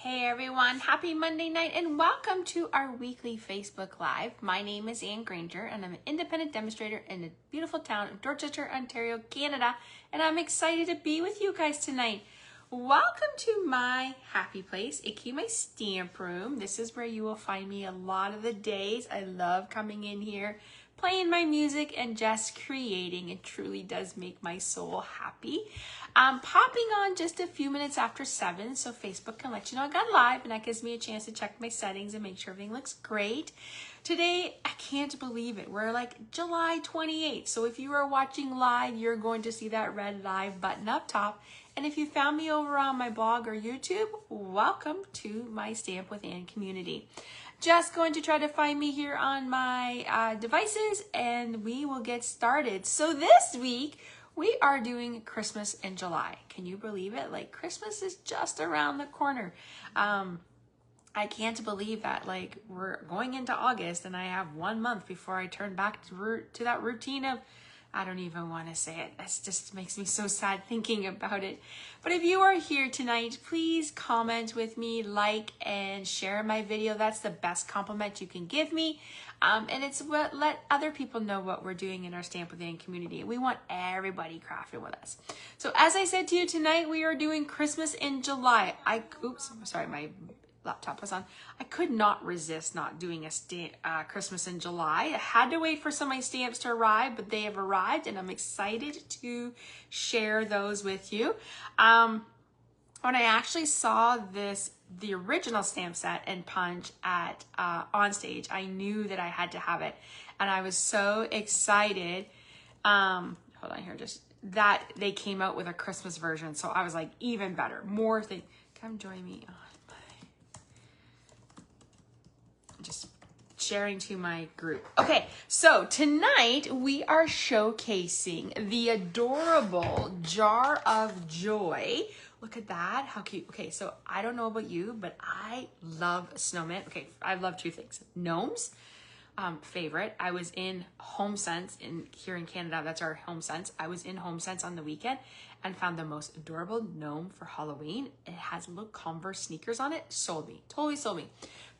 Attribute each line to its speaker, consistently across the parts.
Speaker 1: Hey everyone, happy Monday night and welcome to our weekly Facebook Live. My name is Anne Granger and I'm an independent demonstrator in the beautiful town of Dorchester, Ontario, Canada, and I'm excited to be with you guys tonight. Welcome to my happy place, aka my stamp room. This is where you will find me a lot of the days. I love coming in here, playing my music and just creating. It truly does make my soul happy. I'm popping on just a few minutes after 7 so Facebook can let you know I got live, and that gives me a chance to check my settings and make sure everything looks great. Today, I can't believe it. We're like July 28th. So if you are watching live, you're going to see that red live button up top. And if you found me over on my blog or YouTube, welcome to my Stamp with Anne community. Just going to try to find me here on my devices and we will get started. So this week, we are doing Christmas in July. Can you believe it? Like, Christmas is just around the corner. I can't believe that, like, we're going into August and I have 1 month before I turn back to that routine of, I don't even want to say it. It just makes me so sad thinking about it. But if you are here tonight, please comment with me, like, and share my video. That's the best compliment you can give me. And it's what let other people know what we're doing in our Stamp with Anne community. We want everybody crafting with us. So as I said to you tonight, we are doing Christmas in July. Oops, sorry, my laptop was on. I could not resist not doing a Christmas in July. I had to wait for some of my stamps to arrive, but they have arrived and I'm excited to share those with you. When I actually saw the original stamp set and punch at on stage, I knew that I had to have it. And I was so excited. Hold on here, just that they came out with a Christmas version. So I was like, even better, more things. Come join me on just sharing to my group. Okay, so tonight we are showcasing the adorable Jar of Joy. Look at that, how cute. Okay, so I don't know about you, but I love snowmen. Okay, I love two things. Gnomes, favorite. I was in HomeSense here in Canada. That's our HomeSense. I was in HomeSense on the weekend and found the most adorable gnome for Halloween. It has little Converse sneakers on it. Sold me, totally sold me.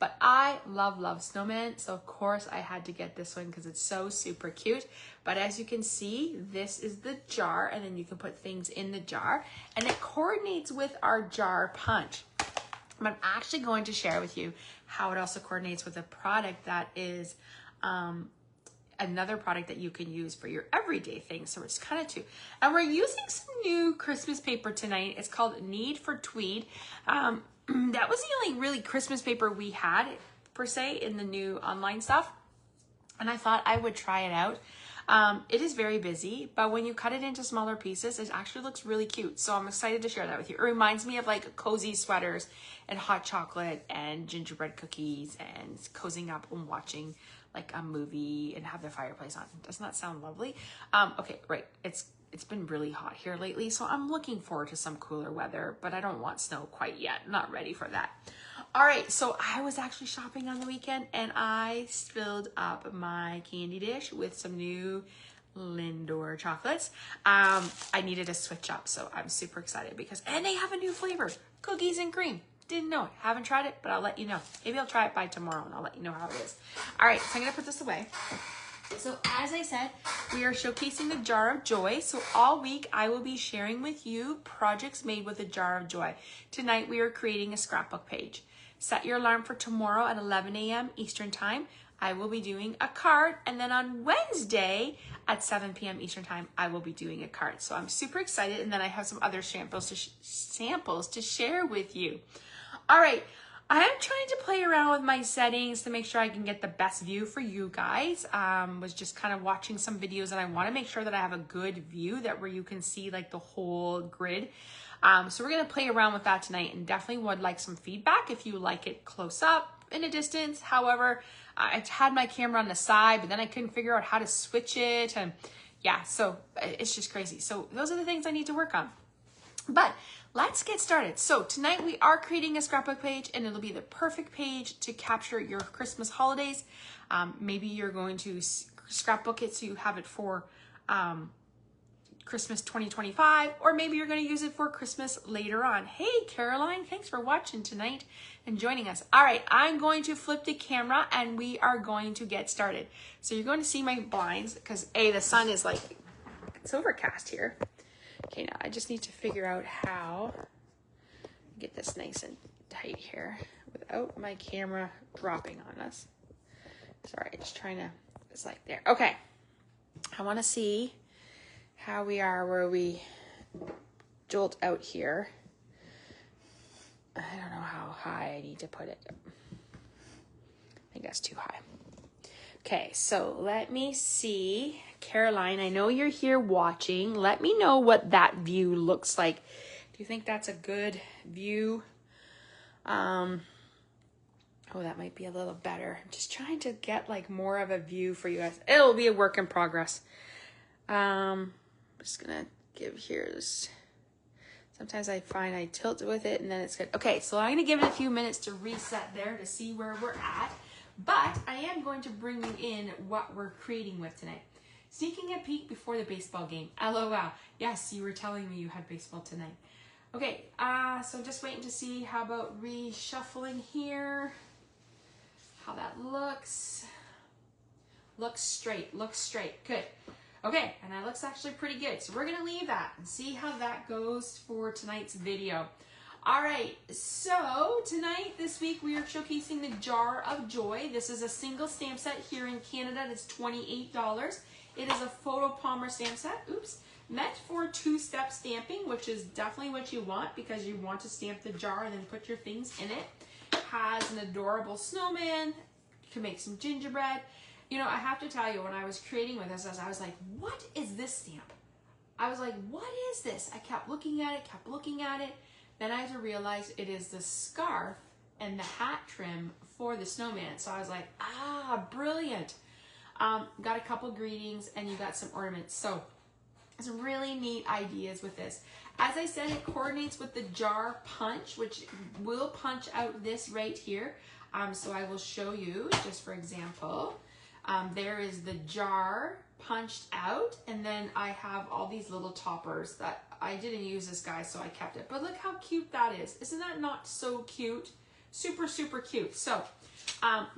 Speaker 1: But I love snowmen, so of course I had to get this one because it's so super cute. But as you can see, this is the jar, and then you can put things in the jar, and it coordinates with our jar punch. But I'm actually going to share with you how it also coordinates with a product that is another product that you can use for your everyday things. So it's kind of two. And we're using some new Christmas paper tonight. It's called Need for Tweed. That was the only really Christmas paper we had, per se, in the new online stuff. And I thought I would try it out. It is very busy, but when you cut it into smaller pieces, it actually looks really cute. So I'm excited to share that with you. It reminds me of like cozy sweaters and hot chocolate and gingerbread cookies and cozying up and watching like a movie and have the fireplace on. Doesn't that sound lovely? Okay, right. It's been really hot here lately, so I'm looking forward to some cooler weather, but I don't want snow quite yet. Not ready for that. All right, so I was actually shopping on the weekend and I filled up my candy dish with some new Lindor chocolates. I needed to switch up, so I'm super excited and they have a new flavor, cookies and cream. Didn't know it, haven't tried it, but I'll let you know. Maybe I'll try it by tomorrow and I'll let you know how it is. All right, so I'm gonna put this away. So as I said, we are showcasing the Jar of Joy. So all week I will be sharing with you projects made with the Jar of Joy. Tonight we are creating a scrapbook page. Set your alarm for tomorrow at 11 a.m. Eastern time. I will be doing a card, and then on Wednesday at 7 p.m. Eastern time, I will be doing a card. So I'm super excited, and then I have some other samples to share with you. All right. I am trying to play around with my settings to make sure I can get the best view for you guys. Was just kind of watching some videos and I want to make sure that I have a good view where you can see like the whole grid. So we're going to play around with that tonight and definitely would like some feedback if you like it close up, in a distance. However, I had my camera on the side, but then I couldn't figure out how to switch it. And yeah, so it's just crazy. So those are the things I need to work on. But let's get started. So tonight we are creating a scrapbook page, and it'll be the perfect page to capture your Christmas holidays. Maybe you're going to scrapbook it so you have it for Christmas 2025, or maybe you're going to use it for Christmas later on. Hey, Caroline, thanks for watching tonight and joining us. All right, I'm going to flip the camera and we are going to get started. So you're going to see my blinds because the sun is like, it's overcast here. Okay, now I just need to figure out how to get this nice and tight here without my camera dropping on us. Sorry, just trying to, it's like there. Okay, I want to see how we are where we jolt out here. I don't know how high I need to put it. I think that's too high. Okay, so let me see. Caroline, I know you're here watching. Let me know what that view looks like. Do you think that's a good view? Oh, that might be a little better. I'm just trying to get like more of a view for you guys. It'll be a work in progress. Just gonna give here this. Sometimes I find I tilt with it and then it's good. Okay, so I'm gonna give it a few minutes to reset there to see where we're at. But I am going to bring you in what we're creating with tonight. Sneaking a peek before the baseball game. LOL. Yes, you were telling me you had baseball tonight. Okay, so just waiting to see how about reshuffling here. How that looks. Looks straight, good. Okay, and that looks actually pretty good. So we're gonna leave that and see how that goes for tonight's video. All right, so tonight, this week, we are showcasing the Jar of Joy. This is a single stamp set here in Canada. That's $28. It is a photo palmer stamp set, meant for two-step stamping, which is definitely what you want because you want to stamp the jar and then put your things in it. It has an adorable snowman. You can make some gingerbread. You know, I have to tell you, when I was creating with this, I was like, what is this stamp? I was like, what is this? I kept looking at it, Then I had to realize it is the scarf and the hat trim for the snowman. So I was like, brilliant. Got a couple greetings and you got some ornaments. So some really neat ideas with this. As I said, it coordinates with the jar punch, which will punch out this right here. So I will show you, just for example, there is the jar punched out, and then I have all these little toppers that I didn't use this guy, so I kept it. But look how cute that is. Isn't that not so cute? Super, super cute. So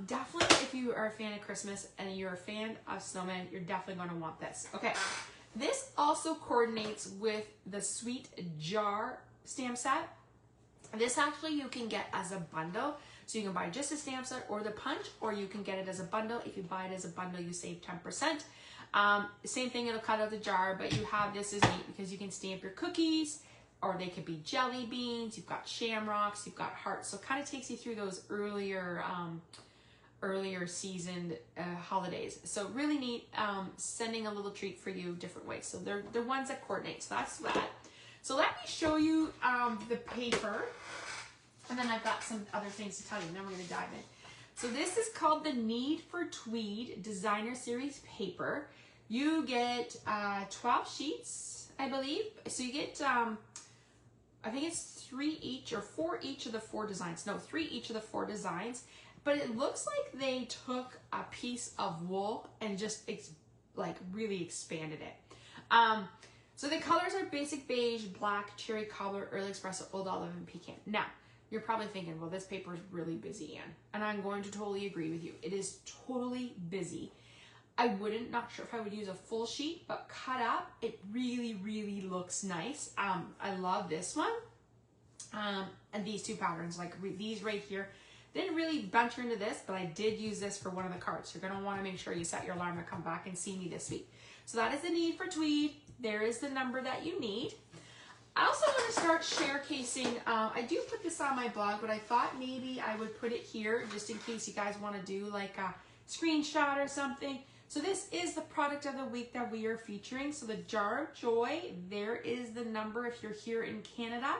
Speaker 1: definitely, if you are a fan of Christmas and you're a fan of snowmen, you're definitely going to want this. Okay, this also coordinates with the Sweet Jar stamp set. This actually you can get as a bundle. So you can buy just a stamp set or the punch, or you can get it as a bundle. If you buy it as a bundle, you save 10%. Same thing, it'll cut out the jar, but you have this is neat because you can stamp your cookies, or they could be jelly beans. You've got shamrocks, you've got hearts. So it kind of takes you through those earlier seasoned holidays. So really neat, sending a little treat for you different ways. So they're ones that coordinate. So that's that. So let me show you the paper. And then I've got some other things to tell you. Then we're going to dive in. So this is called the Need for Tweed Designer Series Paper. You get 12 sheets, I believe. So you get, I think it's 3 each or 4 each of the 4 designs. No, 3 each of the 4 designs. But it looks like they took a piece of wool and just like really expanded it. So the colors are basic beige, black, cherry cobbler, early espresso, old olive, and pecan. Now, you're probably thinking, well, this paper is really busy, Anne. And I'm going to totally agree with you. It is totally busy. Not sure if I would use a full sheet, but cut up, it really, really looks nice. I love this one. And these 2 patterns, like these right here. Didn't really venture into this, but I did use this for one of the cards. You're gonna wanna make sure you set your alarm to come back and see me this week. So that is the Need for Tweed. There is the number that you need. I also want to start showcasing, I do put this on my blog, but I thought maybe I would put it here just in case you guys want to do like a screenshot or something. So this is the product of the week that we are featuring. So the Jar of Joy, there is the number if you're here in Canada.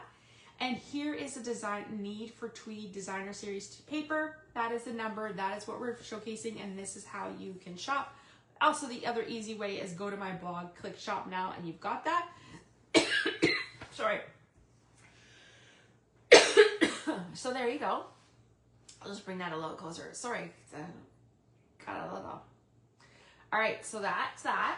Speaker 1: And here is the Need for Tweed Designer Series Paper. That is the number, that is what we're showcasing, and this is how you can shop. Also, the other easy way is go to my blog, click shop now, and you've got that. Sorry. So there you go. I'll just bring that a little closer. Sorry, cut a little. All right, so that's that.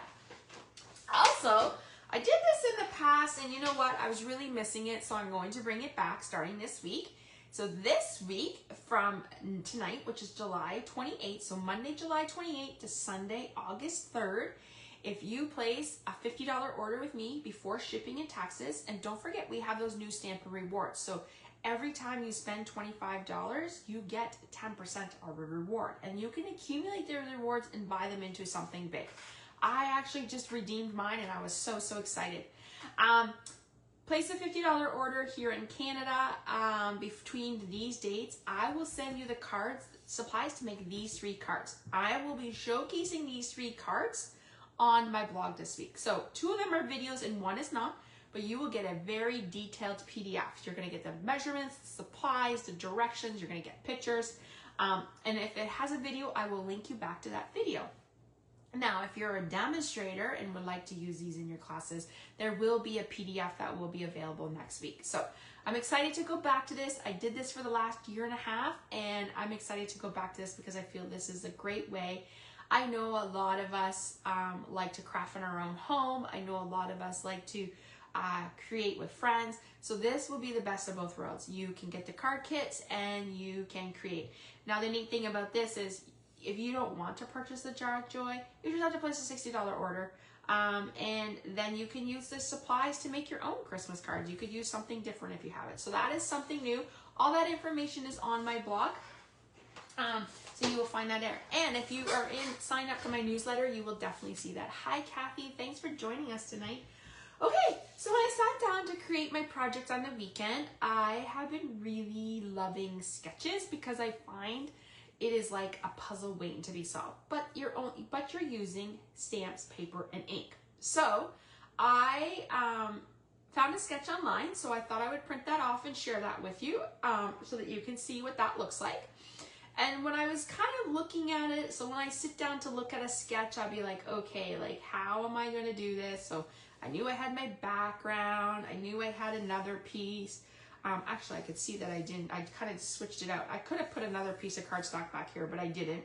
Speaker 1: Also, I did this in the past, and you know what? I was really missing it, so I'm going to bring it back starting this week. So this week, from tonight, which is July 28th, so Monday, July 28th to Sunday, August 3rd, if you place a $50 order with me before shipping and taxes, and don't forget we have those new stamp and rewards. So every time you spend $25, you get 10% of a reward, and you can accumulate their rewards and buy them into something big. I actually just redeemed mine, and I was so excited. Place a $50 order here in Canada between these dates. I will send you the cards, supplies to make these 3 cards. I will be showcasing these 3 cards on my blog this week. So 2 of them are videos and 1 is not, but you will get a very detailed PDF. You're gonna get the measurements, the supplies, the directions, you're gonna get pictures. And if it has a video, I will link you back to that video. Now, if you're a demonstrator and would like to use these in your classes, there will be a PDF that will be available next week. So I'm excited to go back to this. I did this for the last 1.5 years, and I'm excited to go back to this because I feel this is a great way. I know a lot of us like to craft in our own home. I know a lot of us like to create with friends. So this will be the best of both worlds. You can get the card kits and you can create. Now, the neat thing about this is if you don't want to purchase the Jar of Joy, you just have to place a $60 order. And then you can use the supplies to make your own Christmas cards. You could use something different if you have it. So that is something new. All that information is on my blog. So you will find that there. And if you are sign up for my newsletter, you will definitely see that. Hi, Kathy. Thanks for joining us tonight. Okay, so when I sat down to create my project on the weekend, I have been really loving sketches because I find it is like a puzzle waiting to be solved. But you're using stamps, paper, and ink. So I found a sketch online, so I thought I would print that off and share that with you so that you can see what that looks like. And when I was kind of looking at it, so when I sit down to look at a sketch, I'll be like, okay, like how am I gonna do this? So I knew I had my background, I knew I had another piece. Actually, I could see that I didn't, I kind of switched it out. I could have put another piece of cardstock back here, but I didn't.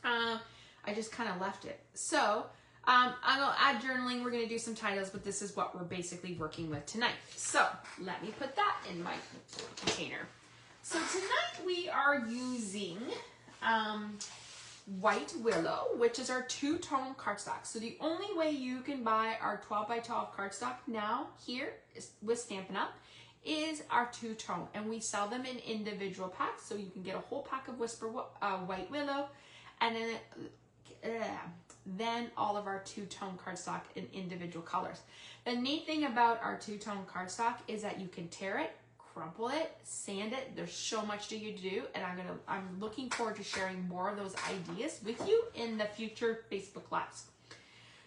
Speaker 1: I just kind of left it. So I'm gonna add journaling, we're gonna do some titles, but this is what we're basically working with tonight. So let me put that in my container. So tonight we are using White Willow, which is our 2-tone cardstock. So the only way you can buy our 12 by 12 cardstock now here is with Stampin' Up! Is our 2-tone, and we sell them in individual packs. So you can get a whole pack of White Willow, and then all of our 2-tone cardstock in individual colors. The neat thing about our 2-tone cardstock is that you can tear it, crumple it, sand it. There's so much to you to do, and I'm looking forward to sharing more of those ideas with you in the future Facebook Lives.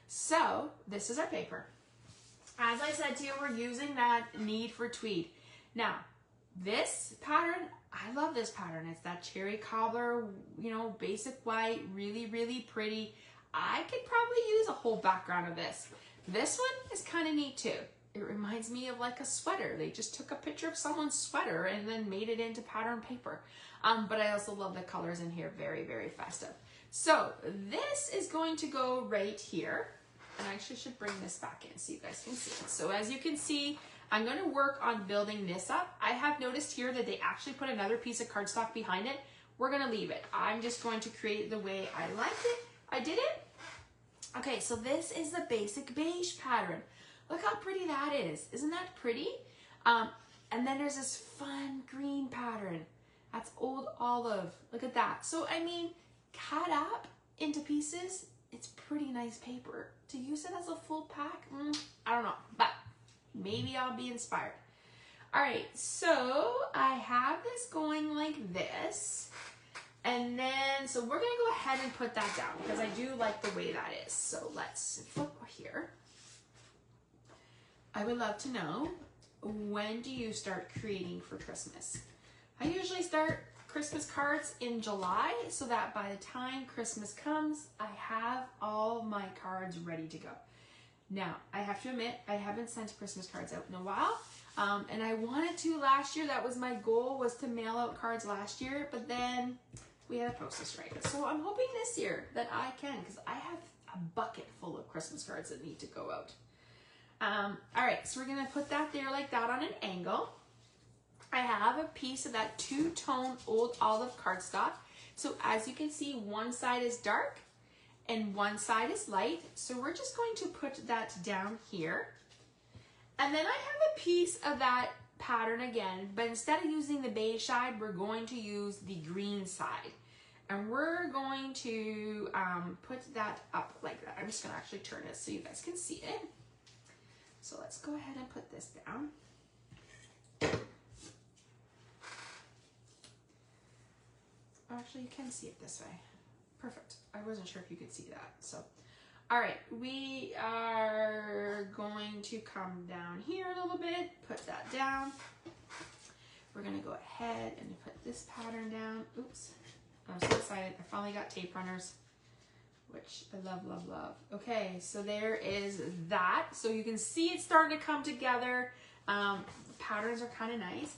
Speaker 1: So this is our paper. As I said to you, we're using that need for tweed. Now, this pattern, I love this pattern. It's that cherry cobbler, you know, basic white, really, really pretty. I could probably use a whole background of this. This one is kind of neat too. It reminds me of like a sweater. They just took a picture of someone's sweater and then made it into pattern paper. But I also love the colors in here, very, very festive. So this is going to go right here. And I actually should bring this back in so you guys can see it. So as you can see, I'm going to work on building this up. I have noticed here that they actually put another piece of cardstock behind it. We're going to leave it. I'm just going to create it the way I like it. I did it. Okay, so this is the basic beige pattern. Look how pretty that is. Isn't that pretty? And then there's this fun green pattern. That's Old Olive. Look at that. So, I mean, cut up into pieces. It's pretty nice paper. To use it as a full pack, I don't know, but maybe I'll be inspired. All right, so I have this going like this, and then, so we're gonna go ahead and put that down because I do like the way that is. So let's flip here. I would love to know, when do you start creating for Christmas? I usually start Christmas cards in July so that by the time Christmas comes, I have all my cards ready to go. Now, I have to admit, I haven't sent Christmas cards out in a while, and I wanted to last year. That was my goal, was to mail out cards last year, but then we had a postal strike. So I'm hoping this year that I can, because I have a bucket full of Christmas cards that need to go out. All right, so we're gonna put that there like that on an angle. I have a piece of that two-tone old olive cardstock. So as you can see, one side is dark and one side is light. So we're just going to put that down here. And then I have a piece of that pattern again, but instead of using the beige side, we're going to use the green side. And we're going to put that up like that. I'm just gonna actually turn it so you guys can see it. So let's go ahead and put this down. Actually, you can see it this way. Perfect. I wasn't sure if you could see that. So, all right, we are going to come down here a little bit, put that down. We're gonna go ahead and put this pattern down. Oops, I'm so excited. I finally got tape runners, which I love, love, love. Okay, so there is that. So you can see it's starting to come together. Patterns are kind of nice.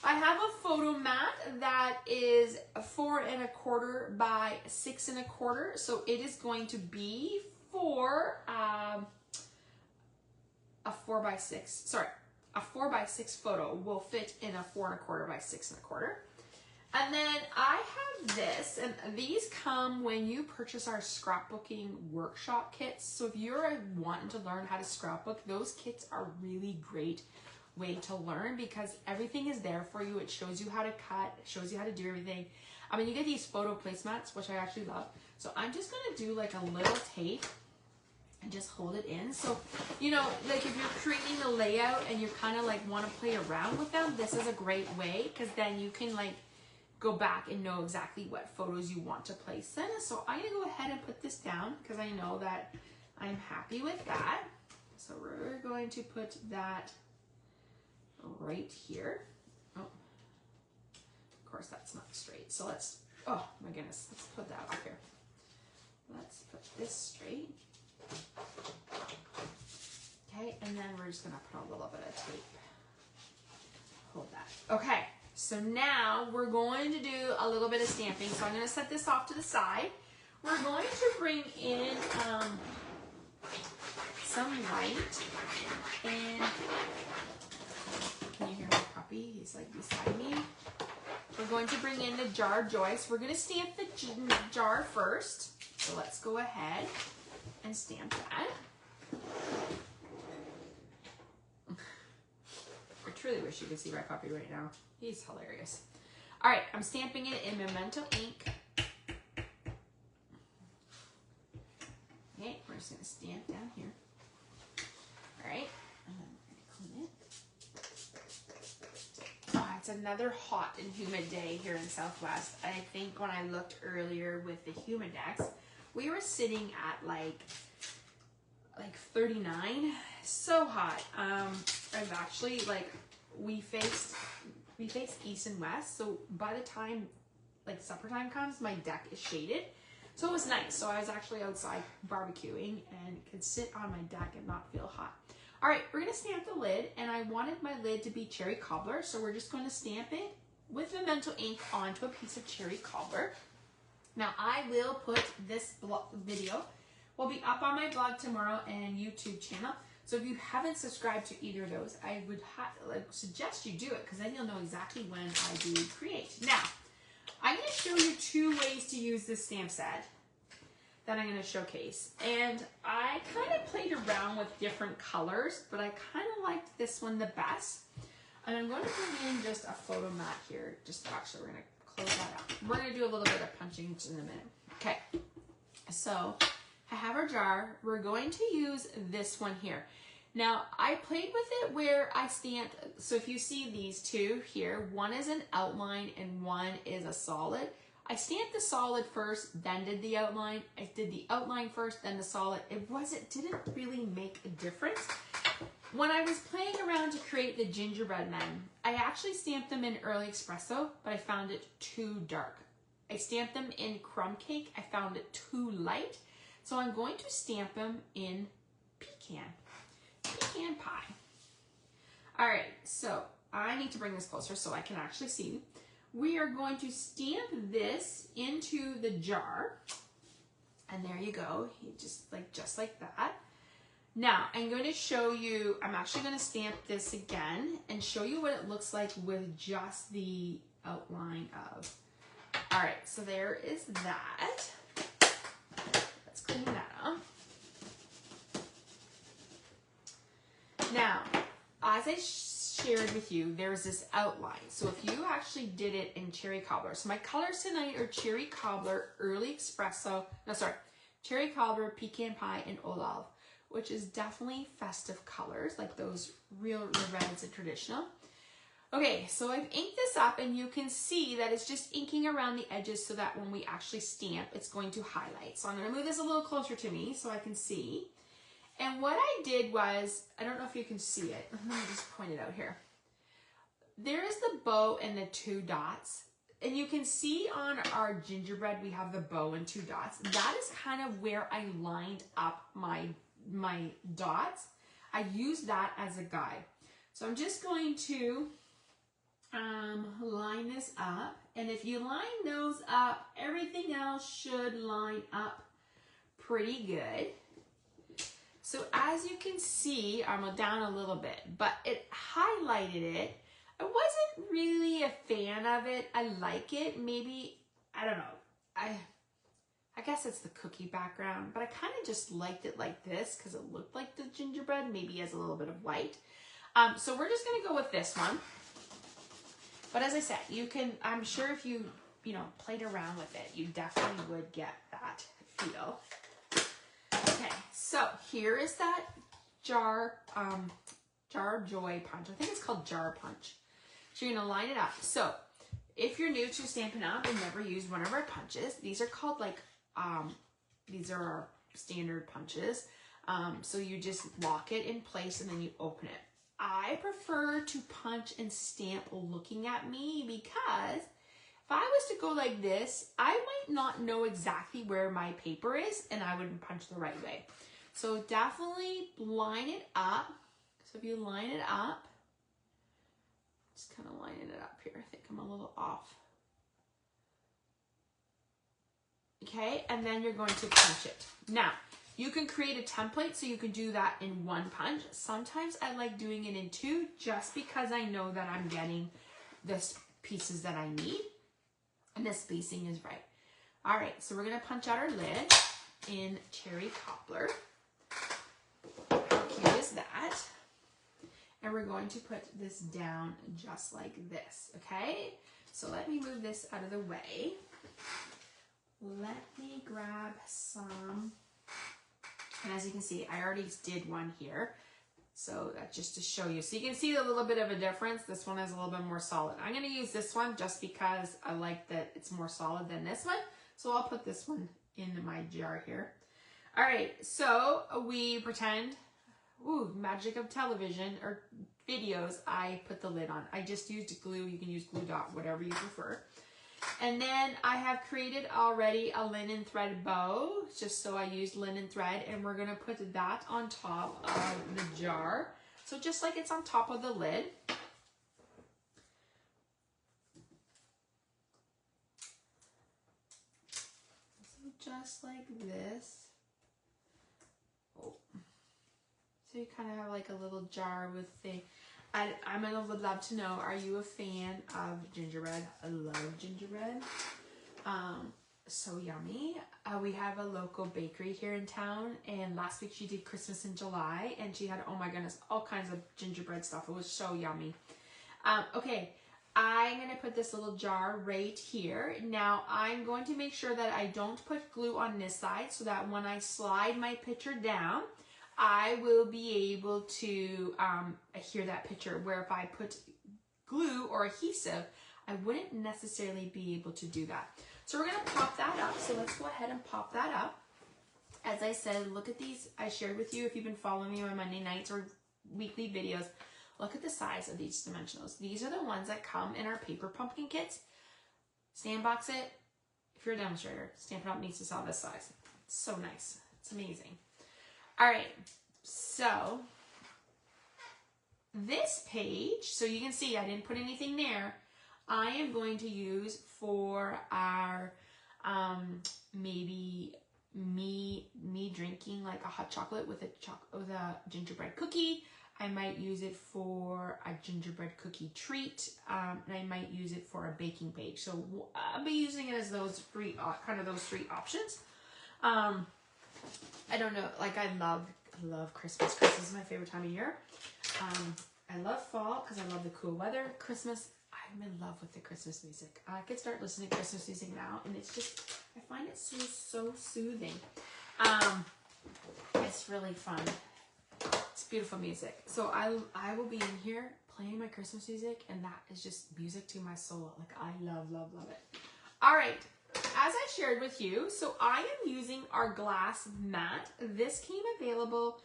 Speaker 1: I have a photo mat that is 4 1/4 by 6 1/4. So it is going to be for a 4 by 6. Sorry, a 4 by 6 photo will fit in a 4 1/4 by 6 1/4. And then I have this, and these come when you purchase our scrapbooking workshop kits. So if you're wanting to learn how to scrapbook, those kits are really great way to learn because everything is there for you. It shows you how to cut, it shows you how to do everything. I mean, you get these photo placemats, which I actually love. So I'm just gonna do like a little tape and just hold it in. So, you know, like if you're creating a layout and you kind of like want to play around with them, this is a great way because then you can like go back and know exactly what photos you want to place in. So I'm gonna go ahead and put this down because I know that I'm happy with that. So we're going to put that right here. Oh, of course that's not straight. So let's, oh my goodness, let's put that up here. Let's put this straight. Okay, and then we're just gonna put a little bit of tape. Hold that. Okay, so now we're going to do a little bit of stamping. So I'm gonna set this off to the side. We're going to bring in some white, and can you hear my puppy? He's like beside me. We're going to bring in the jar joist. We're going to stamp the jar first. So let's go ahead and stamp that. I truly wish you could see my puppy right now. He's hilarious. All right, I'm stamping it in Memento ink. Okay, we're just going to stamp down here. All right. It's another hot and humid day here in Southwest. I think when I looked earlier with the humidex, we were sitting at like 39. So hot. I've actually like we face east and west. So by the time like supper time comes, my deck is shaded. So it was nice. So I was actually outside barbecuing and could sit on my deck and not feel hot. All right, we're gonna stamp the lid, and I wanted my lid to be cherry cobbler, so we're just gonna stamp it with Memento ink onto a piece of cherry cobbler. Now I will put this video, will be up on my blog tomorrow and YouTube channel. So if you haven't subscribed to either of those, I would suggest you do it because then you'll know exactly when I do create. Now, I'm gonna show you 2 ways to use this stamp set that I'm going to showcase. And I kind of played around with different colors, but I kind of liked this one the best. And I'm going to bring in just a photo mat here. Just actually, we're going to close that out. We're going to do a little bit of punching in a minute. Okay, so I have our jar. We're going to use this one here. Now, I played with it where I stamped, so if you see these 2 here, one is an outline and one is a solid. I stamped the solid first, then did the outline. I did the outline first, then the solid. It didn't really make a difference. When I was playing around to create the gingerbread men, I actually stamped them in early espresso, but I found it too dark. I stamped them in crumb cake. I found it too light. So I'm going to stamp them in pecan pie. All right, so I need to bring this closer so I can actually see. We are going to stamp this into the jar, and there you go, just like that. Now, I'm going to show you, I'm actually going to stamp this again and show you what it looks like with just the outline of. All right, so there is that. Let's clean that up. Now, as I shared with you, there's this outline. So if you actually did it in cherry cobbler. So my colors tonight are cherry cobbler, early espresso, cherry cobbler, pecan pie, and olive, which is definitely festive colors, like those real reds and traditional. Okay, so I've inked this up and you can see that it's just inking around the edges so that when we actually stamp, it's going to highlight. So I'm gonna move this a little closer to me so I can see. And what I did was, I don't know if you can see it. Let me just point it out here. There is the bow and the 2 dots. And you can see on our gingerbread, we have the bow and 2 dots. That is kind of where I lined up my dots. I use that as a guide. So I'm just going to line this up. And if you line those up, everything else should line up pretty good. So as you can see, I'm down a little bit, but it highlighted it. I wasn't really a fan of it. I like it. Maybe, I don't know. I guess it's the cookie background, but I kind of just liked it like this because it looked like the gingerbread, maybe has a little bit of white. So we're just going to go with this one. But as I said, you can, I'm sure if you played around with it, you definitely would get that feel. Okay, so here is that jar of joy punch. I think it's called jar punch. So you're gonna line it up. So if you're new to Stampin' Up! And never used one of our punches, these are called like, these are our standard punches. So you just lock it in place and then you open it. I prefer to punch and stamp looking at me because if I was to go like this, I might not know exactly where my paper is and I wouldn't punch the right way. So definitely line it up. So if you line it up, just kind of lining it up here. I think I'm a little off. Okay, and then you're going to punch it. Now, you can create a template so you can do that in 1 punch. Sometimes I like doing it in 2 just because I know that I'm getting the pieces that I need. And the spacing is right. All right, so we're gonna punch out our lid in cherry cobbler. How cute is that? And we're going to put this down just like this, okay? So let me move this out of the way. Let me grab some, and as you can see, I already did one here. So that's just to show you. So you can see a little bit of a difference. This one is a little bit more solid. I'm gonna use this one just because I like that it's more solid than this one. So I'll put this one in my jar here. All right, so we pretend, ooh, magic of television or videos, I put the lid on. I just used glue. You can use glue dot, whatever you prefer. And then I have created already a linen thread bow, just so I used linen thread, and we're gonna put that on top of the jar. So just like it's on top of the lid. So just like this. Oh. So you kind of have like a little jar with the, would love to know, are you a fan of gingerbread? I love gingerbread. So yummy. We have a local bakery here in town, and last week she did Christmas in July, and she had, oh my goodness, all kinds of gingerbread stuff. It was so yummy. Okay, I'm gonna put this little jar right here. Now I'm going to make sure that I don't put glue on this side so that when I slide my picture down, I will be able to adhere that picture, where if I put glue or adhesive, I wouldn't necessarily be able to do that. So we're gonna pop that up. So let's go ahead and pop that up. As I said, look at these. I shared with you, if you've been following me on Monday nights or weekly videos, look at the size of these dimensionals. These are the ones that come in our paper pumpkin kits. Sandbox it. If you're a demonstrator, Stampin' Up! Needs to sell this size. It's so nice. It's amazing. All right, so this page, so you can see I didn't put anything there, I am going to use for our maybe me drinking like a hot chocolate with a gingerbread cookie. I might use it for a gingerbread cookie treat, and I might use it for a baking page. So I'll be using it as those three options. I don't know, like I love Christmas. Christmas is my favorite time of year. I love fall because I love the cool weather. Christmas, I'm in love with the Christmas music. I could start listening to Christmas music now, and it's just, I find it so soothing. It's really fun. It's beautiful music. So I will be in here playing my Christmas music, and that is just music to my soul. Like I love it. All right, as I shared with you, so I am using our glass mat. This came available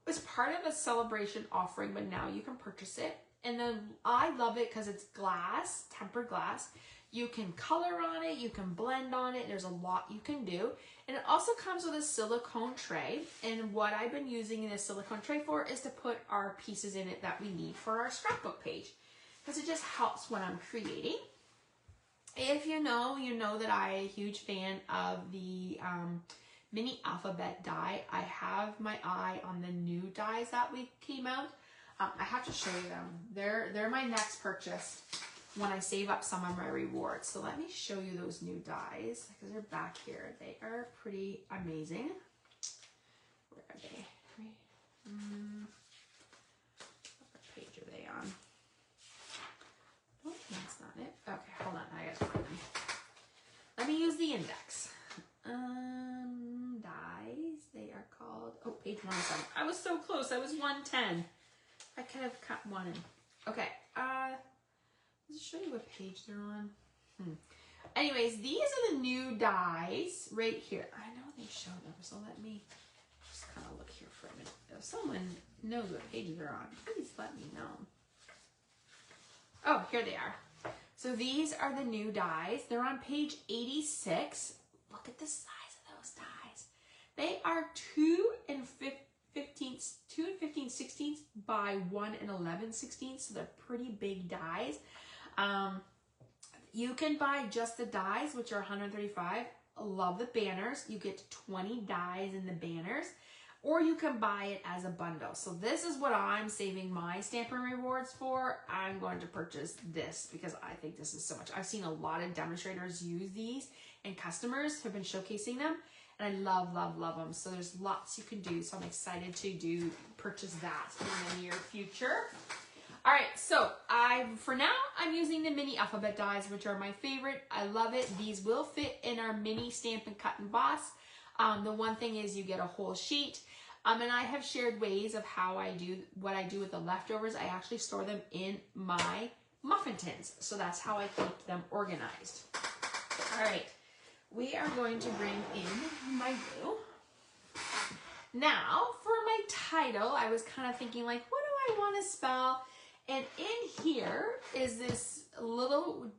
Speaker 1: as part of a celebration offering, but now you can purchase it. And then I love it because it's glass, tempered glass. You can color on it, you can blend on it, there's a lot you can do. And it also comes with a silicone tray. And what I've been using this silicone tray for is to put our pieces in it that we need for our scrapbook page, because it just helps when I'm creating. If you know, you know that I'm a huge fan of the mini alphabet die. I have my eye on the new dies that we came out. I have to show you them. They're my next purchase when I save up some of my rewards. So let me show you those new dies because they're back here. They are pretty amazing. Where are they? What page are they on? Oh, that's not it. Okay, hold on. I gotta find them. Let me use the index. Dies. They are called. Oh, page 107. I was so close. I was 110. I could have cut one in. Okay. Let's show you what page they're on. Anyways, these are the new dies right here. I know they show them, so let me just kind of look here for a minute. If someone knows what page they're on, please let me know. Oh, here they are. So these are the new dies. They're on page 86. Look at the size of those dies. They are 2 15/16 by 1 11/16, so they're pretty big dies. You can buy just the dies, which are 135. I love the banners. You get 20 dies in the banners, or you can buy it as a bundle. So this is what I'm saving my Stampin' Rewards for. I'm going to purchase this because I think this is so much. I've seen a lot of demonstrators use these, and customers have been showcasing them. And I love them. So there's lots you can do. So I'm excited to purchase that in the near future. All right, so for now, I'm using the mini alphabet dies, which are my favorite. I love it. These will fit in our mini Stampin' Cut and Emboss. The one thing is you get a whole sheet. And I have shared ways of how what I do with the leftovers. I actually store them in my muffin tins. So that's how I keep them organized. All right. We are going to bring in my glue. Now, for my title, I was kind of thinking like, what do I want to spell? And in here is this little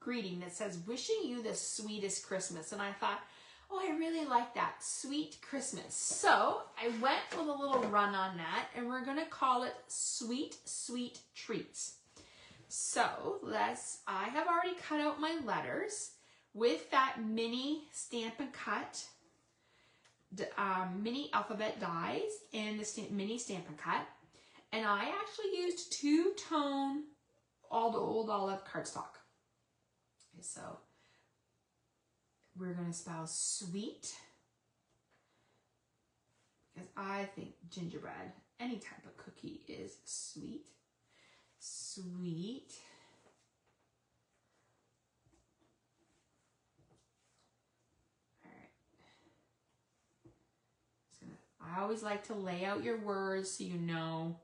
Speaker 1: greeting that says, wishing you the sweetest Christmas. And I thought, oh, I really like that, sweet Christmas. So I went with a little run on that, and we're going to call it Sweet, Sweet Treats. So I have already cut out my letters with that mini Stampin' Cut, mini alphabet dies and the mini Stampin' Cut. And I actually used 2-tone old olive cardstock. Okay, so we're going to spell sweet, because I think gingerbread, any type of cookie, is sweet. Sweet. I always like to lay out your words so you know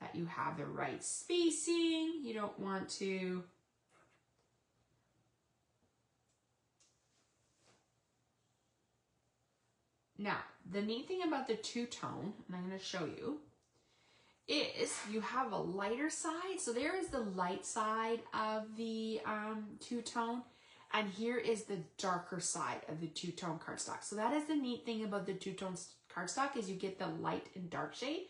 Speaker 1: that you have the right spacing. You don't want to now, the neat thing about the 2-tone, and I'm going to show you, is you have a lighter side. So there is the light side of the 2-tone, and here is the darker side of the 2-tone cardstock. So that is the neat thing about the 2-tone cardstock, is you get the light and dark shade.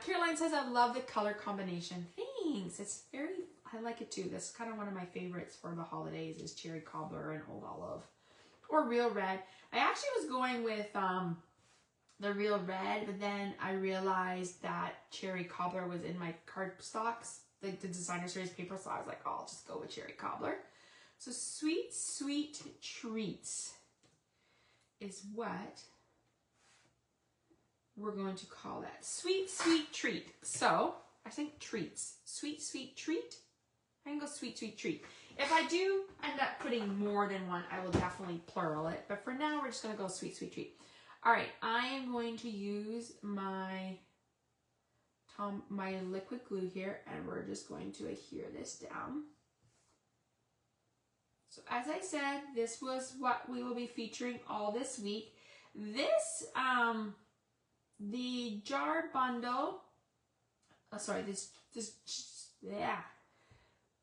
Speaker 1: Caroline says, I love the color combination. Thanks. It's I like it too. This is kind of one of my favorites for the holidays, is cherry cobbler and old olive. or real red. I actually was going with the real red, but then I realized that cherry cobbler was in my cardstocks, like the designer series paper, so I was like, oh, I'll just go with cherry cobbler. So sweet, sweet treats is what we're going to call that. Sweet, sweet treat. So I think treats. Sweet, sweet treat. I can go sweet, sweet treat. If I do end up putting more than one, I will definitely plural it. But for now, we're just going to go sweet, sweet treat. All right, I am going to use my liquid glue here, and we're just going to adhere this down. So as I said, this was what we will be featuring all this week. This, the jar bundle,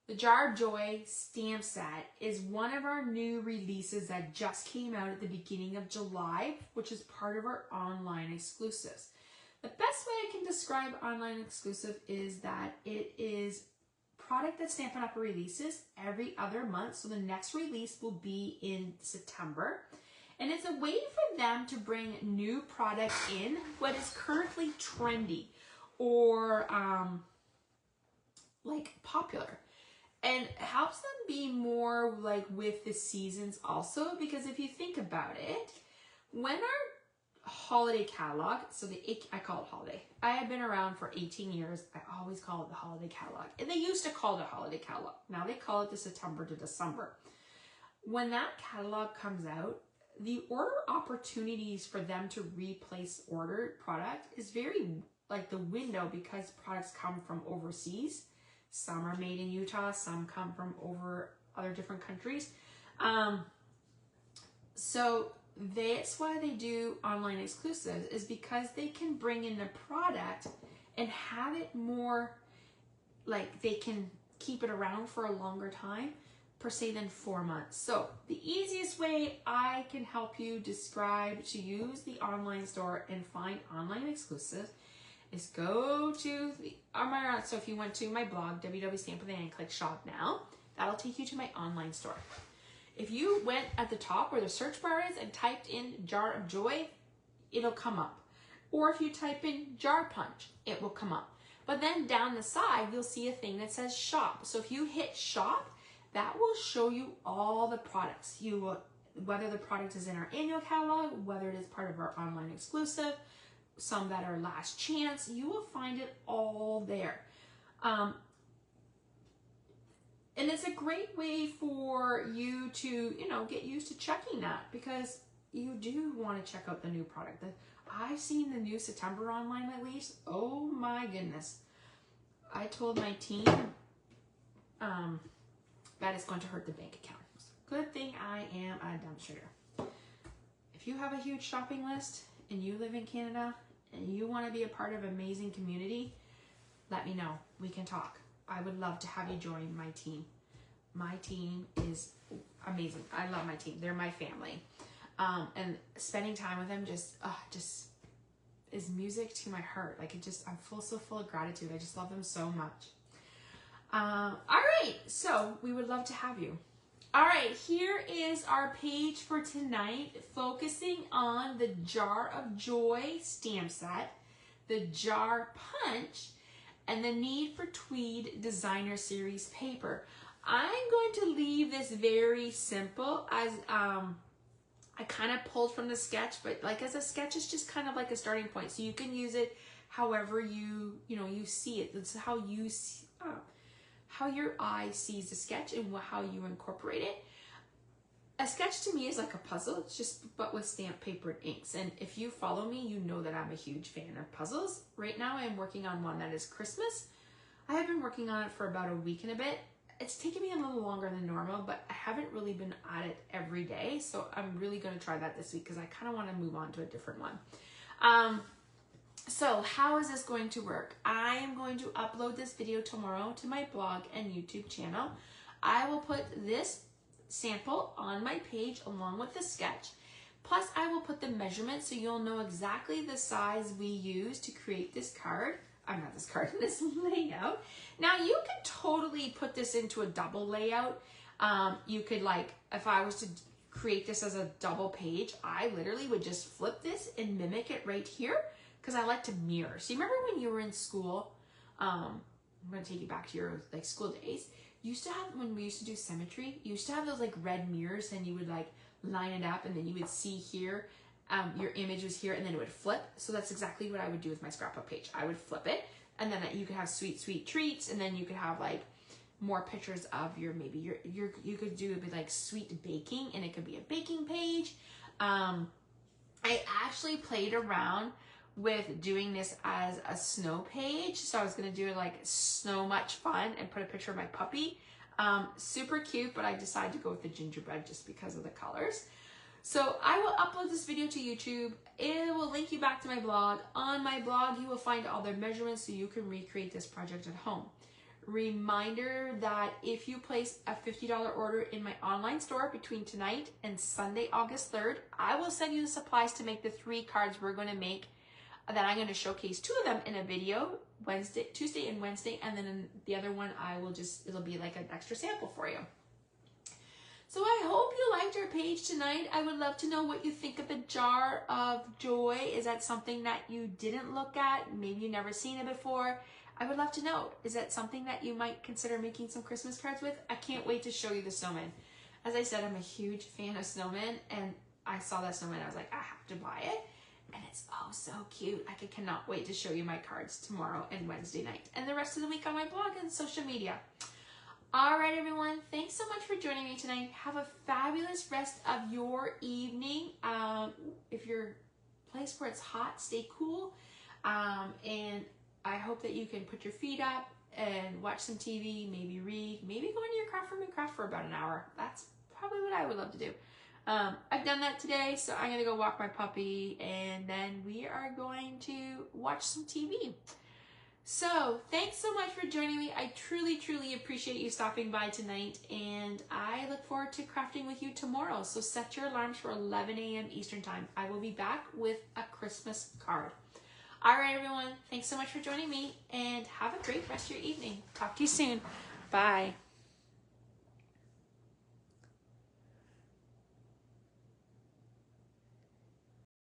Speaker 1: the Jar of Joy stamp set is one of our new releases that just came out at the beginning of July, which is part of our online exclusives. The best way I can describe online exclusive is that it is product that Stampin' Up! Releases every other month. So the next release will be in September. And it's a way for them to bring new product in, what is currently trendy or like popular. And it helps them be more like with the seasons also, because if you think about it, when our holiday catalog, so I call it holiday. I have been around for 18 years. I always call it the holiday catalog. And they used to call it a holiday catalog. Now they call it the September to December. When that catalog comes out, the order opportunities for them to replace ordered product is very like the window, because products come from overseas. Some are made in Utah, some come from other different countries. So that's why they do online exclusives, is because they can bring in the product and have it more, like they can keep it around for a longer time, per se, than 4 months. So the easiest way I can help you describe to use the online store and find online exclusives is go to so if you went to my blog, www.stampwithAnn, and click shop now, that'll take you to my online store. If you went at the top where the search bar is and typed in Jar of Joy, it'll come up. Or if you type in Jar Punch, it will come up. But then down the side, you'll see a thing that says shop. So if you hit shop, that will show you all the products. Whether the product is in our annual catalog, whether it is part of our online exclusive, some that are last chance, you will find it all there. And it's a great way for you to, get used to checking that, because you do want to check out the new product. I've seen the new September online release. Oh my goodness. I told my team that it's going to hurt the bank account. Good thing I am a dumpster. If you have a huge shopping list and you live in Canada and you want to be a part of an amazing community, let me know. We can talk. I would love to have you join my team. My team is amazing. I love my team. They're my family. And spending time with them just is music to my heart. Like I'm so full of gratitude. I just love them so much. All right. So we would love to have you. All right, here is our page for tonight, focusing on the Jar of Joy stamp set, the Jar Punch, and the need for Tweed Designer Series Paper. I'm going to leave this very simple, as I kind of pulled from the sketch, but like as a sketch is just kind of like a starting point, so you can use it however you see it. That's how you see, how your eye sees the sketch and how you incorporate it. A sketch to me is like a puzzle. It's just, but with stamp paper and inks. And if you follow me, you know that I'm a huge fan of puzzles. Right now I am working on one that is Christmas. I have been working on it for about a week and a bit. It's taken me a little longer than normal, but I haven't really been at it every day. So I'm really going to try that this week because I kind of want to move on to a different one. So how is this going to work? I am going to upload this video tomorrow to my blog and YouTube channel. I will put this sample on my page along with the sketch. Plus I will put the measurements so you'll know exactly the size we use to create this card. This layout. Now you could totally put this into a double layout. You could, like, if I was to create this as a double page, I literally would just flip this and mimic it right here because I like to mirror. So you remember when you were in school, I'm going to take you back to your like school days. You used to have, when we used to do symmetry, you used to have those like red mirrors and you would like line it up and then you would see here, your image was here and then it would flip. So that's exactly what I would do with my scrapbook page. I would flip it and then you could have sweet, sweet treats and then you could have like more pictures of your, maybe you could do it like sweet baking and it could be a baking page. I actually played around with doing this as a snow page. So I was gonna do like snow much fun and put a picture of my puppy. Super cute, but I decided to go with the gingerbread just because of the colors. So I will upload this video to YouTube. It will link you back to my blog. On my blog, you will find all the measurements so you can recreate this project at home. Reminder that if you place a $50 order in my online store between tonight and Sunday, August 3rd, I will send you the supplies to make the 3 cards we're going to make, that I'm going to showcase 2 of them in a video, Tuesday and Wednesday, and then in the other one it'll be like an extra sample for you. So I hope you liked our page tonight. I would love to know what you think of the Jar of Joy. Is that something that you didn't look at? Maybe you've never seen it before. I would love to know. Is that something that you might consider making some Christmas cards with? I can't wait to show you the snowman. As I said, I'm a huge fan of snowmen, and I saw that snowman. I was like, I have to buy it. And it's oh so cute. I cannot wait to show you my cards tomorrow and Wednesday night and the rest of the week on my blog and social media. All right, everyone. Thanks so much for joining me tonight. Have a fabulous rest of your evening. If you're a place where it's hot, stay cool. And I hope that you can put your feet up and watch some TV, maybe read, maybe go into your craft room and craft for about an hour. That's probably what I would love to do. I've done that today, so I'm going to go walk my puppy, and then we are going to watch some TV. So, thanks so much for joining me. I truly, truly appreciate you stopping by tonight, and I look forward to crafting with you tomorrow. So, set your alarms for 11 a.m. Eastern Time. I will be back with a Christmas card. All right, everyone. Thanks so much for joining me, and have a great rest of your evening. Talk to you soon. Bye.